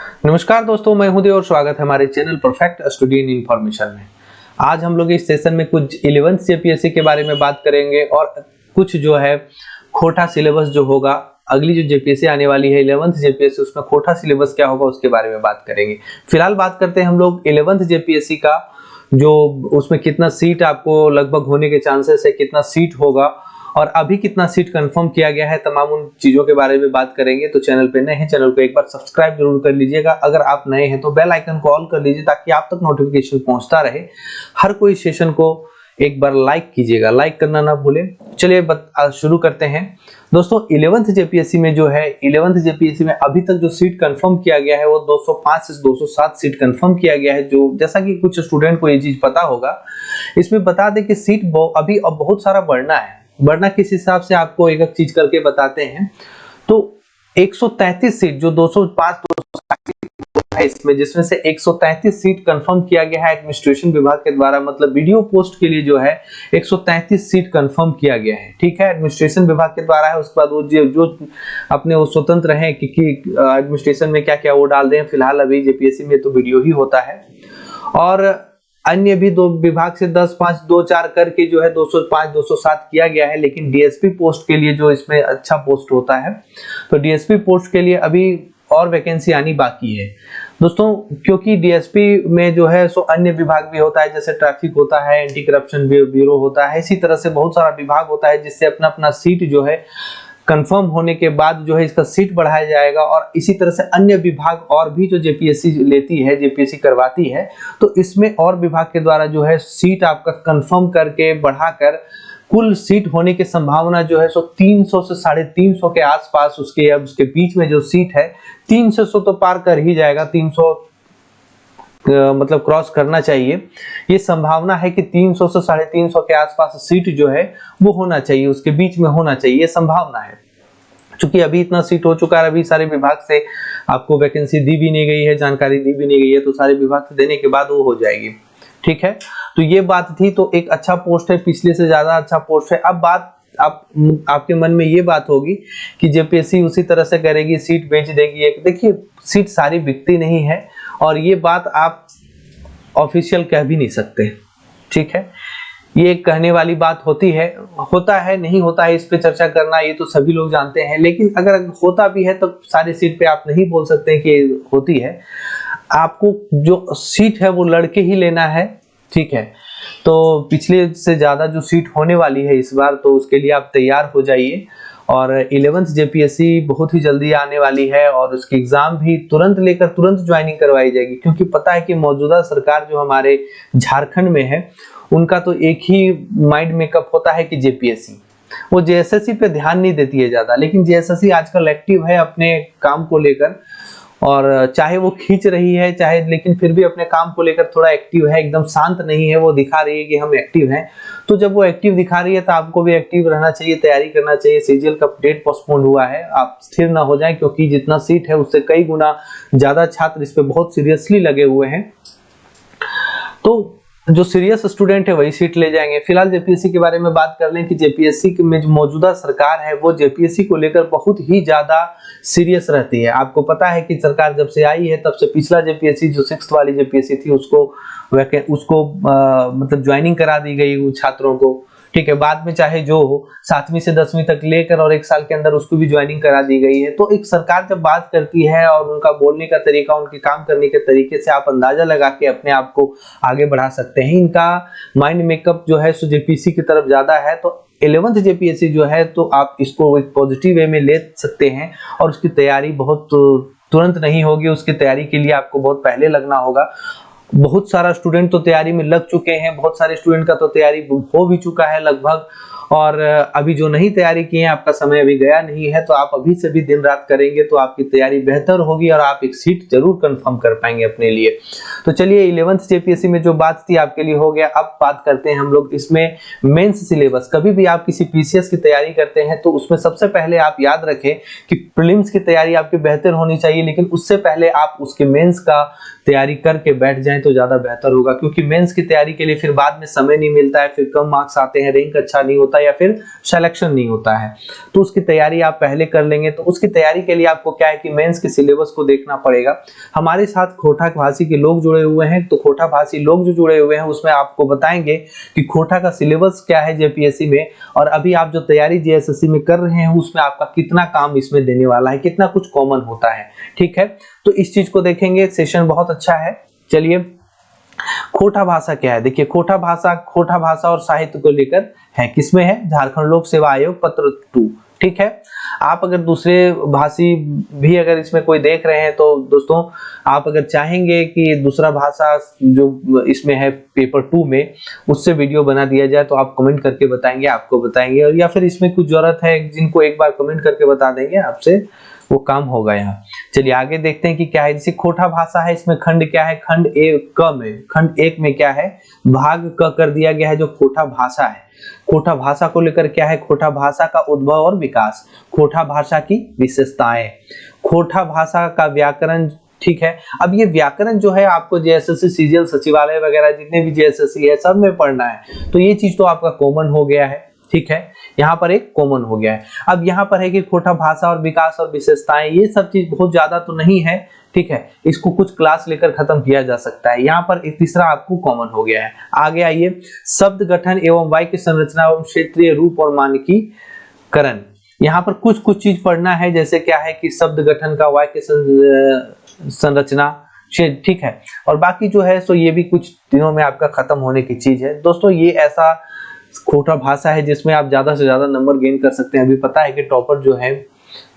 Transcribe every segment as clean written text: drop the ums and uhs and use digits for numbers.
नमस्कार दोस्तों, मैं हूं देव और स्वागत है हमारे channel perfect study in information में। आज हम लोग इस सेशन में कुछ 11th जेपीएससी के बारे में बात करेंगे और कुछ जो है खोटा सिलेबस जो होगा, अगली जो जेपीएससी आने वाली है 11th जेपीएससी, उसमें खोटा सिलेबस क्या होगा उसके बारे में बात करेंगे। फिलहाल बात करते हैं हम लोग 11th जेपीएससी का, जो उसमें कितना सीट आपको लगभग होने के चांसेस है, कितना सीट होगा और अभी कितना सीट कंफर्म किया गया है, तमाम उन चीजों के बारे में बात करेंगे। तो चैनल पे नए हैं, चैनल को एक बार सब्सक्राइब जरूर कर लीजिएगा। अगर आप नए हैं तो बेल आइकन को ऑल कर लीजिए ताकि आप तक नोटिफिकेशन पहुंचता रहे। हर कोई सेशन को एक बार लाइक कीजिएगा, लाइक करना ना भूलें। चलिए शुरू करते हैं दोस्तों। 11th जेपीएससी में जो है, 11th जेपीएससी में अभी तक जो सीट कंफर्म किया गया है वो 205 से 207 सीट कंफर्म किया गया है। जो जैसा कि कुछ स्टूडेंट को ये चीज पता होगा, इसमें बता दें कि सीट अभी अब बहुत सारा बढ़ना है। बढ़ना किस हिसाब से आपको एक एक चीज करके बताते हैं। तो 133 सीट जो 205 है इसमें, जिसमें से 133 सीट कंफर्म किया गया है एडमिनिस्ट्रेशन विभाग के द्वारा, मतलब वीडियो पोस्ट के लिए जो है 133 सीट कंफर्म किया गया है। ठीक है, एडमिनिस्ट्रेशन विभाग के द्वारा है। उसके बाद वो जो अपने वो स्वतंत्र हैं कि एडमिनिस्ट्रेशन में क्या क्या वो डाल दें। फिलहाल अभी जेपीएससी में तो वीडियो ही होता है, और अन्य भी दो विभाग से 10, 5, 2, 4 करके जो है 205, 207 किया गया है। लेकिन डीएसपी पोस्ट के लिए जो इसमें अच्छा पोस्ट होता है, तो डीएसपी पोस्ट के लिए अभी और वैकेंसी आनी बाकी है दोस्तों। क्योंकि डीएसपी में जो है सो अन्य विभाग भी होता है, जैसे ट्रैफिक होता है, एंटी करप्शन ब्यूरो होता है, इसी तरह से बहुत सारा विभाग होता है, जिससे अपना अपना सीट जो है कंफर्म होने के बाद जो है इसका सीट बढ़ाया जाएगा। और इसी तरह से अन्य विभाग और भी जो जेपीएससी लेती है, जेपीएससी करवाती है, तो इसमें और विभाग के द्वारा जो है सीट आपका कंफर्म करके बढ़ाकर कुल सीट होने की संभावना जो है सो 300 से 350 के आसपास, उसके बीच में जो सीट है 300 तो पार कर ही जाएगा। 300 मतलब क्रॉस करना चाहिए। ये संभावना है कि 300 से 350 के आसपास सीट जो है वो होना चाहिए, उसके बीच में होना चाहिए, ये संभावना है। क्योंकि अभी इतना सीट हो चुका है, अभी सारे विभाग से आपको वैकेंसी दी भी नहीं गई है, जानकारी दी भी नहीं गई है, तो सारे विभाग से देने के बाद वो हो जाएगी। ठीक है, तो ये बात थी। तो एक अच्छा पोस्ट है, पिछले से ज्यादा अच्छा पोस्ट है। अब बात आपके मन में ये बात होगी कि जेपीएससी उसी तरह से करेगी, सीट बेच देगी। देखिए, सीट सारी बिकती नहीं है, और ये बात आप ऑफिशियल कह भी नहीं सकते। ठीक है, ये एक कहने वाली बात होती है, होता है नहीं होता है, इस पे चर्चा करना ये तो सभी लोग जानते हैं। लेकिन अगर होता भी है तो सारी सीट पे आप नहीं बोल सकते कि होती है। आपको जो सीट है वो लड़के ही लेना है। ठीक है, तो पिछले से ज्यादा जो सीट होने वाली है इस बार, तो उसके लिए आप तैयार हो जाइए। और 11th जेपीएससी बहुत ही जल्दी आने वाली है, और उसकी एग्जाम भी तुरंत लेकर तुरंत ज्वाइनिंग करवाई जाएगी। क्योंकि पता है कि मौजूदा सरकार जो हमारे झारखंड में है, उनका तो एक ही माइंड मेकअप होता है कि जेपीएससी, वो जेएसएससी पे ध्यान नहीं देती है ज्यादा। लेकिन जेएसएससी आजकल एक्टिव है अपने काम को लेकर, और चाहे वो खींच रही है चाहे, लेकिन फिर भी अपने काम को लेकर थोड़ा एक्टिव है, एकदम शांत नहीं है। वो दिखा रही है कि हम एक्टिव हैं। तो जब वो एक्टिव दिखा रही है तो आपको भी एक्टिव रहना चाहिए, तैयारी करना चाहिए। सीजीएल का डेट पोस्टपोन हुआ है, आप स्थिर ना हो जाएं, क्योंकि जितना सीट है उससे कई गुना ज्यादा छात्र इस पे बहुत सीरियसली लगे हुए हैं। तो जो सीरियस स्टूडेंट है वही सीट ले जाएंगे। फिलहाल जेपीएससी के बारे में बात कर लें कि जेपीएससी में जो मौजूदा सरकार है वो जेपीएससी को लेकर बहुत ही ज्यादा सीरियस रहती है। आपको पता है कि सरकार जब से आई है तब से पिछला जेपीएससी जो 6th वाली जेपीएससी थी, उसको मतलब ज्वाइनिंग करा दी गई छात्रों को। ठीक है, बाद में चाहे जो हो, 7वीं से 10वीं तक लेकर और 1 साल के अंदर उसको भी ज्वाइनिंग करा दी गई है। तो एक सरकार जब बात करती है और उनका बोलने का तरीका, उनके काम करने के तरीके से आप अंदाजा लगा के अपने आप को आगे बढ़ा सकते हैं। इनका माइंड मेकअप जो है सो जेपीएससी की तरफ ज्यादा है। तो 11th जेपीएससी जो है, तो आप इसको एक पॉजिटिव वे में ले सकते हैं, और उसकी तैयारी बहुत तुरंत नहीं होगी। उसकी तैयारी के लिए आपको बहुत पहले लगना होगा। बहुत सारा स्टूडेंट तो तैयारी में लग चुके हैं, बहुत सारे स्टूडेंट का तो तैयारी हो भी चुका है लगभग, और अभी जो नहीं तैयारी किए हैं, आपका समय अभी गया नहीं है, तो आप अभी से भी दिन रात करेंगे तो आपकी तैयारी बेहतर होगी और आप एक सीट जरूर कंफर्म कर पाएंगे अपने लिए। तो चलिए, 11th जेपीएससी में जो बात थी आपके लिए हो गया। अब बात करते हैं हम लोग इसमें मेंस सिलेबस। कभी भी आप किसी पीसीएस की तैयारी करते हैं तो उसमें सबसे पहले आप याद रखें कि प्रीलिम्स की तैयारी आपकी बेहतर होनी चाहिए, लेकिन उससे पहले आप उसके मेंस का तैयारी करके बैठ जाएं तो ज्यादा बेहतर होगा। क्योंकि मेंस की तैयारी के लिए फिर बाद में समय नहीं मिलता है, फिर कम मार्क्स आते हैं, रैंक अच्छा नहीं होता होता या फिर सिलेक्शन नहीं होता है, तो उसकी तैयारी आप पहले कर लेंगे। तो उसकी तैयारी के लिए आपको क्या है कि मेंस के सिलेबस को देखना पड़ेगा। हमारे साथ खोटा भाषी के लोग जुड़े हुए हैं, तो खोटा भाषी लोग जो जुड़े हुए हैं उसमें आपको बताएंगे कि खोटा का सिलेबस क्या है जेपीएससी में, और अभी आप जो तैयारी जेएसएससी में कर रहे हैं उसमें आपका कितना काम इसमें देने वाला है, कितना कुछ कॉमन होता है। ठीक है, तो इस चीज को देखेंगे, सेशन बहुत अच्छा है। चलिए, खोटा भाषा क्या है, देखिए खोटा भाषा और साहित्य को लेकर है, किसमें है, झारखंड लोक सेवा आयोग पत्र 2। ठीक है, आप अगर दूसरे भाषी भी अगर इसमें कोई देख रहे हैं तो दोस्तों आप अगर चाहेंगे कि दूसरा भाषा जो इसमें है पेपर 2 में उससे वीडियो बना दिया जाए तो आप कमेंट करके बताएंगे, आपको बताएंगे, और या फिर इसमें कुछ जरूरत है जिनको एक बार कमेंट करके बता देंगे, आपसे वो काम होगा यहाँ। चलिए आगे देखते हैं कि क्या है। जैसे खोटा भाषा है, इसमें खंड क्या है, खंड एक में क्या है, भाग क कर दिया गया है जो खोटा भाषा है। खोटा भाषा को लेकर क्या है, खोटा भाषा का उद्भव और विकास, खोटा भाषा की विशेषताएं, खोटा भाषा का व्याकरण। ठीक है, अब ये व्याकरण जो है आपको जेएसएससी सीजीएल सचिवालय वगैरह जितने भी जेएसएससी है सब में पढ़ना है, तो ये चीज तो आपका कॉमन हो गया है। ठीक है, यहाँ पर एक कॉमन हो गया है। अब यहाँ पर है कि खोटा भाषा और विकास और विशेषताएं, ये सब चीज बहुत ज्यादा तो नहीं है। ठीक है, इसको कुछ क्लास लेकर खत्म किया जा सकता है। यहाँ पर एक तीसरा आपको कॉमन हो गया है। आगे आइए, शब्द गठन एवं वाक्य संरचना एवं क्षेत्रीय रूप और मानकीकरण। यहाँ पर कुछ चीज पढ़ना है, जैसे क्या है कि शब्द गठन का, वाक्य संरचना। ठीक है, और बाकी जो है सो ये भी कुछ दिनों में आपका खत्म होने की चीज है। दोस्तों ये ऐसा खोटा भाषा है जिसमें आप ज्यादा से ज्यादा नंबर गेन कर सकते हैं। अभी पता है कि टॉपर जो है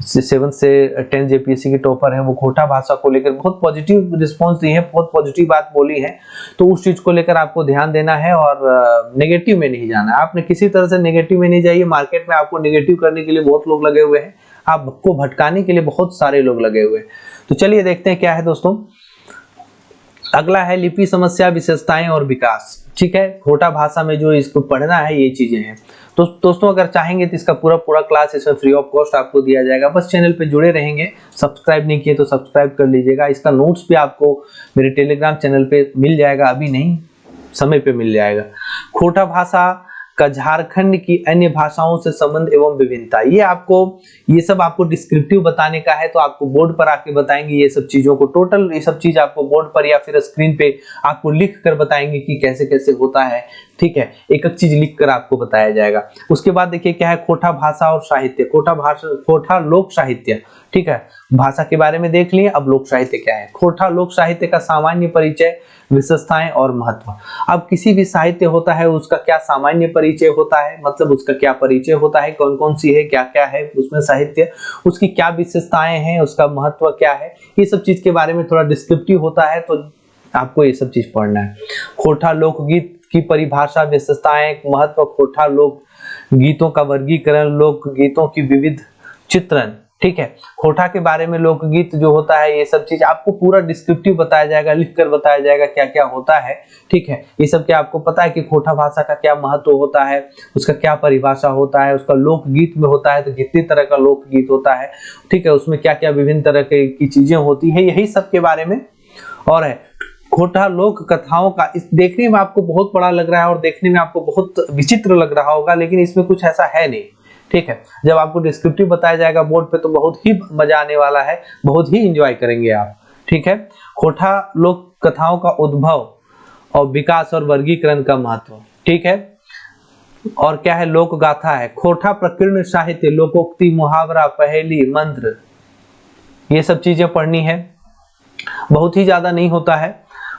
7 से 10 जेपीएससी के टॉपर हैं, वो खोटा भाषा को लेकर बहुत पॉजिटिव रिस्पांस दिए हैं, बहुत पॉजिटिव बात बोली है। तो उस चीज को लेकर आपको ध्यान देना है और नेगेटिव में नहीं जाना है। आपने किसी तरह से नेगेटिव में नहीं जाइए। मार्केट में आपको नेगेटिव करने के लिए बहुत लोग लगे हुए हैं, आपको भटकाने के लिए बहुत सारे लोग लगे हुए हैं। तो चलिए देखते हैं क्या है दोस्तों। अगला है लिपि समस्या, विशेषताएं और विकास। ठीक है, खोटा भाषा में जो इसको पढ़ना है ये चीजें हैं। तो दोस्तों अगर चाहेंगे तो इसका पूरा क्लास इसमें फ्री ऑफ कॉस्ट आपको दिया जाएगा, बस चैनल पे जुड़े रहेंगे। सब्सक्राइब नहीं किए तो सब्सक्राइब कर लीजिएगा। इसका नोट्स भी आपको मेरे टेलीग्राम चैनल पे मिल जाएगा, अभी नहीं समय पे मिल जाएगा। खोटा भाषा का झारखंड की अन्य भाषाओं से संबंध एवं विभिन्नता, ये सब आपको डिस्क्रिप्टिव बताने का है, तो आपको बोर्ड पर आके बताएंगे ये सब चीजों को। टोटल ये सब चीज आपको बोर्ड पर या फिर स्क्रीन पे आपको लिख कर बताएंगे कि कैसे कैसे होता है। ठीक है, एक एक चीज लिख कर आपको बताया जाएगा। उसके बाद देखिए क्या है, खोटा भाषा और साहित्य, खोटा लोक साहित्य। ठीक है, भाषा के बारे में देख लिए, अब लोक साहित्य क्या है। खोटा लोक साहित्य का सामान्य परिचय, विशेषताएं और महत्व। अब किसी भी साहित्य होता है उसका क्या सामान्य परिचय होता है, मतलब उसका क्या परिचय होता है, कौन कौन सी है, क्या क्या है उसमें साहित्य, उसकी क्या विशेषताएं हैं, उसका महत्व क्या है, ये सब चीज के बारे में थोड़ा डिस्क्रिप्टिव होता है, तो आपको ये सब चीज पढ़ना है। खोटा लोकगीत की परिभाषा, विशेषताएं, महत्व, खोटा लोक गीतों का वर्गीकरण, लोक गीतों की विविध चित्रण। ठीक है, खोटा के बारे में लोकगीत जो होता है ये सब चीज आपको पूरा डिस्क्रिप्टिव बताया जाएगा, लिखकर बताया जाएगा क्या क्या होता है। ठीक है, ये सब क्या आपको पता है कि खोटा भाषा का क्या महत्व होता है, उसका क्या परिभाषा होता है, उसका लोकगीत में होता है तो कितनी तरह का लोकगीत होता है। ठीक है, उसमें क्या क्या विभिन्न तरह की चीजें होती है, यही सब के बारे में। और है खोटा लोक कथाओं का, इस देखने में आपको बहुत बड़ा लग रहा है और देखने में आपको बहुत विचित्र लग रहा होगा, लेकिन इसमें कुछ ऐसा है नहीं। ठीक है, जब आपको डिस्क्रिप्टिव बताया जाएगा बोर्ड पे तो बहुत ही मजा आने वाला है, बहुत ही एंजॉय करेंगे आप। ठीक है, खोटा लोक कथाओं का उद्भव और विकास और वर्गीकरण का महत्व। ठीक है, और क्या है, लोक गाथा है, खोटा प्रकीर्ण साहित्य, लोकोक्ति, मुहावरा, पहेली, मंत्र, ये सब चीजें पढ़नी है, बहुत ही ज्यादा नहीं होता है।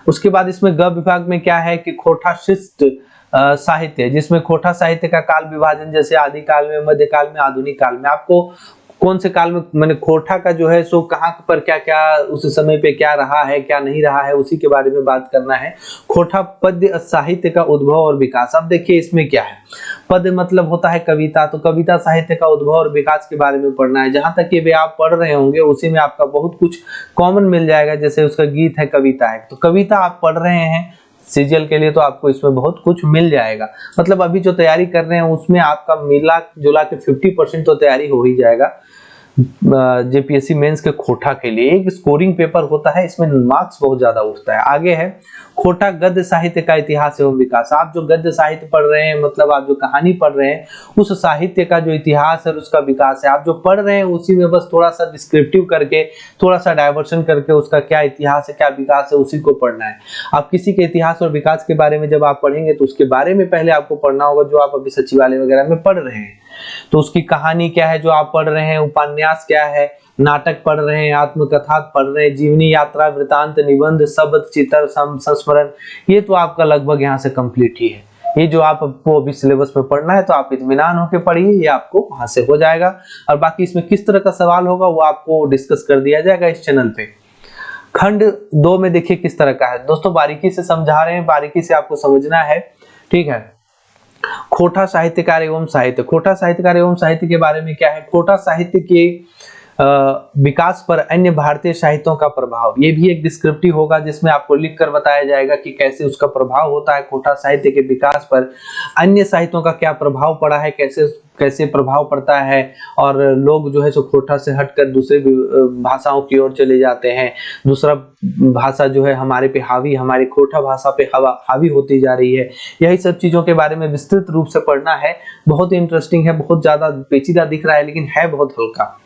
उसके बाद इसमें ग विभाग में क्या है कि खोटा शिष्ट साहित्य, जिसमें खोटा साहित्य का काल विभाजन, जैसे आदि काल में, मध्य काल में, आधुनिक काल में, आपको कौन से काल में मैंने खोटा का जो है सो कहाँ पर क्या क्या उस समय पे क्या रहा है क्या नहीं रहा है उसी के बारे में बात करना है। खोटा पद्य साहित्य का उद्भव और विकास। अब देखिए इसमें क्या है, पद्य मतलब होता है कविता, तो कविता साहित्य का उद्भव और विकास के बारे में पढ़ना है। जहां तक ये वे आप पढ़ रहे होंगे उसी में आपका बहुत कुछ कॉमन मिल जाएगा, जैसे उसका गीत है, कविता है, तो कविता आप पढ़ रहे हैं सीजीएल के लिए तो आपको इसमें बहुत कुछ मिल जाएगा। मतलब अभी जो तैयारी कर रहे हैं उसमें आपका मिला जुला के 50% तो तैयारी हो ही जाएगा जेपीएससी मेंस के खोटा के लिए। एक स्कोरिंग पेपर होता है, इसमें मार्क्स बहुत ज्यादा उठता है। आगे है खोटा गद्य साहित्य का इतिहास एवं विकास। आप जो गद्य साहित्य पढ़ रहे हैं, मतलब आप जो कहानी पढ़ रहे हैं, उस साहित्य का जो इतिहास है उसका विकास है। आप जो पढ़ रहे हैं उसी में बस थोड़ा सा डिस्क्रिप्टिव करके, थोड़ा सा डाइवर्शन करके उसका क्या इतिहास है, क्या विकास है, उसी को पढ़ना है। आप किसी के इतिहास और विकास के बारे में जब आप पढ़ेंगे तो उसके बारे में पहले आपको पढ़ना होगा, जो आप अभी सचिवालय वगैरह में पढ़ रहे हैं। तो उसकी कहानी क्या है जो आप पढ़ रहे हैं, उपन्यास क्या है, नाटक पढ़ रहे हैं, आत्मकथा पढ़ रहे हैं, जीवनी यात्रा, वृतांत, निबंध, शब्द, चित्र, संस्मरण, ये तो आपका लगभग यहाँ से कंप्लीट ही है। ये जो आपको अभी सिलेबस में पढ़ना है तो आप इत्मीनान होकर पढ़िए, ये आपको वहां से हो जाएगा। और बाकी इसमें किस तरह का सवाल होगा वो आपको डिस्कस कर दिया जाएगा इस चैनल पे। खंड 2 में देखिए किस तरह का है दोस्तों, बारीकी से समझा रहे हैं, बारीकी से आपको समझना है, ठीक है। खोटा साहित्यकार एवं साहित्य। खोटा साहित्यकार एवं साहित्य के बारे में क्या है, खोटा साहित्य के विकास पर अन्य भारतीय साहित्यों का प्रभाव। ये भी एक डिस्क्रिप्टिव होगा जिसमें आपको लिखकर बताया जाएगा कि कैसे उसका प्रभाव होता है, खोटा साहित्य के विकास पर अन्य साहित्यों का क्या प्रभाव पड़ा है, कैसे कैसे प्रभाव पड़ता है, और लोग जो है सो खोटा से हटकर दूसरे भाषाओं की ओर चले जाते हैं। दूसरा भाषा जो है हमारे पे हावी, हमारी खोटा भाषा पे हावी होती जा रही है। यही सब चीजों के बारे में विस्तृत रूप से पढ़ना है। बहुत इंटरेस्टिंग है, बहुत ज्यादा पेचीदा दिख रहा है लेकिन है बहुत हल्का।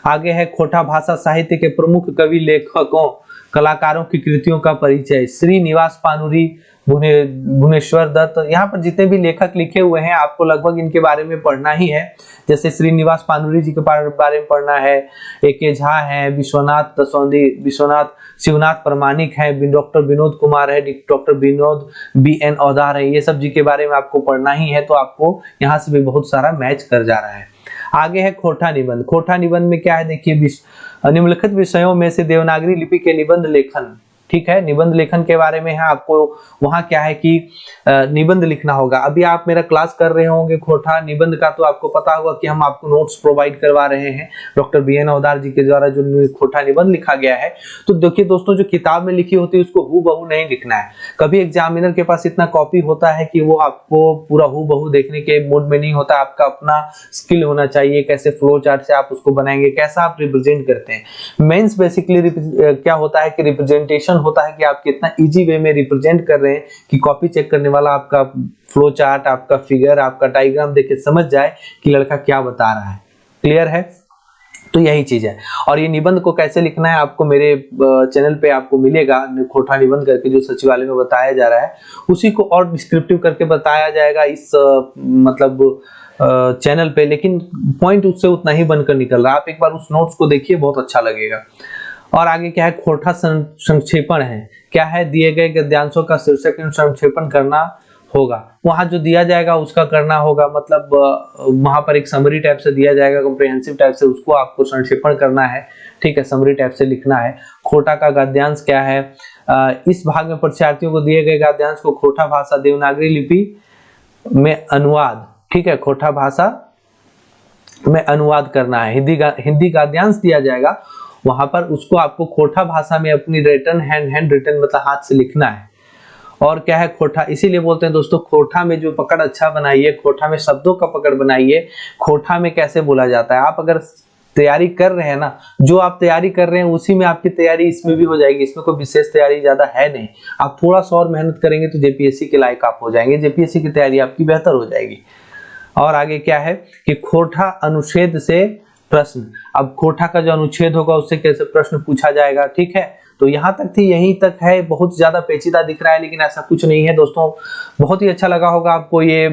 आगे है खोटा भाषा साहित्य के प्रमुख कवि, लेखकों, कलाकारों की कृतियों का परिचय। श्रीनिवास पानुरी, भुवनेश्वर दत्त, यहाँ पर जितने भी लेखक लिखे हुए हैं आपको लगभग इनके बारे में पढ़ना ही है। जैसे श्रीनिवास पानुरी जी के बारे में पढ़ना है, ए.के. झा है, विश्वनाथ दसौंधी, शिवनाथ प्रमाणिक है, डॉक्टर विनोद कुमार है, डॉक्टर विनोद B.N. औदार है, ये सब जी के बारे में आपको पढ़ना ही है। तो आपको यहाँ से भी बहुत सारा मैच कर जा रहा है। आगे है खोटा निबंध। खोटा निबंध में क्या है देखिए, निम्नलिखित विषयों में से देवनागरी लिपि के निबंध लेखन, ठीक है, निबंध लेखन के बारे में है। आपको वहां क्या है कि निबंध लिखना होगा। अभी आप मेरा क्लास कर रहे होंगे खोटा निबंध का, तो आपको पता होगा कि हम आपको नोट्स प्रोवाइड करवा रहे हैं डॉक्टर B.N. औदार जी के द्वारा जो खोटा निबंध लिखा गया है। तो देखिए दोस्तों, जो किताब में लिखी होती है उसको हूबहू नहीं लिखना है। कभी एग्जामिनर के पास इतना कॉपी होता है कि वो आपको पूरा हूबहू देखने के मूड में नहीं होता। आपका अपना स्किल होना चाहिए, कैसे फ्लो चार्ट से आप उसको बनाएंगे, कैसा आप रिप्रेजेंट करते हैं। मेंस बेसिकली क्या होता है कि रिप्रेजेंटेशन होता है कि आप कितना इजी वे में रिप्रेजेंट कर रहे हैं, कि कॉपी चेक करने वाला आपका फ्लो चार्ट, आपका फिगर, आपका डायग्राम देख के समझ जाए कि लड़का क्या बता रहा है। क्लियर है? तो यही चीज है। और ये निबंध को कैसे लिखना है आपको मेरे चैनल पे आपको मिलेगा, खोटा निबंध करके जो सचिवालय में बताया जा रहा है, उसी को और डिस्क्रिप्टिव करके बताया जाएगा इस मतलब चैनल पे। लेकिन पॉइंट उससे उतना ही बनकर निकल रहा है। आप एक बार उस नोट्स को देखिए, बहुत अच्छा लगेगा। और आगे क्या है, खोटा संक्षेपण है। क्या है, दिए गए गद्यांशों का शीर्षक संक्षेपण करना होगा। वहां जो दिया जाएगा उसका करना होगा, मतलब वहां पर एक समरी टाइप से दिया जाएगा, कॉम्प्रिहेंसिव टाइप से, उसको आपको संक्षेपण करना है, ठीक है, समरी टाइप से लिखना है। खोटा का गद्यांश क्या है, इस भाग में परीक्षार्थियों को दिए गए गद्यांश को खोटा भाषा देवनागरी लिपि में अनुवाद, ठीक है, खोटा भाषा में अनुवाद करना है। हिंदी गद्यांश दिया जाएगा, वहां पर उसको आपको खोटा भाषा में अपनी रिटन हैंड रिटन मतलब हाथ से लिखना है। और क्या है खोटा, इसीलिए बोलते हैं दोस्तों, खोटा में जो पकड़ अच्छा बनाइए, खोटा में शब्दों का पकड़ बनाइए। खोटा में कैसे बोला जाता है, आप अगर तैयारी कर रहे हैं ना, जो आप तैयारी कर रहे हैं उसी में आपकी तैयारी इसमें भी हो जाएगी। इसमें कोई विशेष तैयारी ज्यादा है नहीं। आप थोड़ा सा और मेहनत करेंगे तो जेपीएससी के लायक आप हो जाएंगे, जेपीएससी की तैयारी आपकी बेहतर हो जाएगी। और आगे क्या है कि खोटा अनुच्छेद से प्रश्न। अब खोटा का जो अनुच्छेद होगा उससे कैसे प्रश्न पूछा जाएगा, ठीक है। तो यहाँ तक थी, यहीं तक है। बहुत ज्यादा पेचीदा दिख रहा है लेकिन ऐसा कुछ नहीं है दोस्तों। बहुत ही अच्छा लगा होगा आपको ये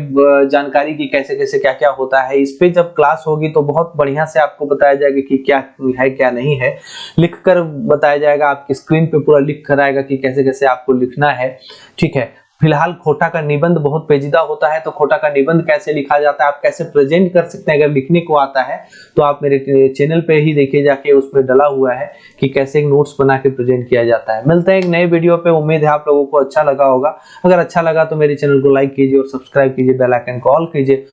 जानकारी की कैसे कैसे क्या क्या होता है। इस पे जब क्लास होगी तो बहुत बढ़िया से आपको बताया जाएगा कि क्या है क्या नहीं है, लिख कर बताया जाएगा। आपकी स्क्रीन पे पूरा लिख कर आएगा कि कैसे कैसे आपको लिखना है, ठीक है। फिलहाल खोटा का निबंध बहुत पेचीदा होता है, तो खोटा का निबंध कैसे लिखा जाता है, आप कैसे प्रेजेंट कर सकते हैं, अगर लिखने को आता है तो आप मेरे चैनल पे ही देखिए जाके, उसमें डला हुआ है कि कैसे एक नोट्स बना के प्रेजेंट किया जाता है। मिलते हैं एक नए वीडियो पे। उम्मीद है आप लोगों को अच्छा लगा होगा। अगर अच्छा लगा तो मेरे चैनल को लाइक कीजिए और सब्सक्राइब कीजिए, बेल आइकन को ऑल कीजिए।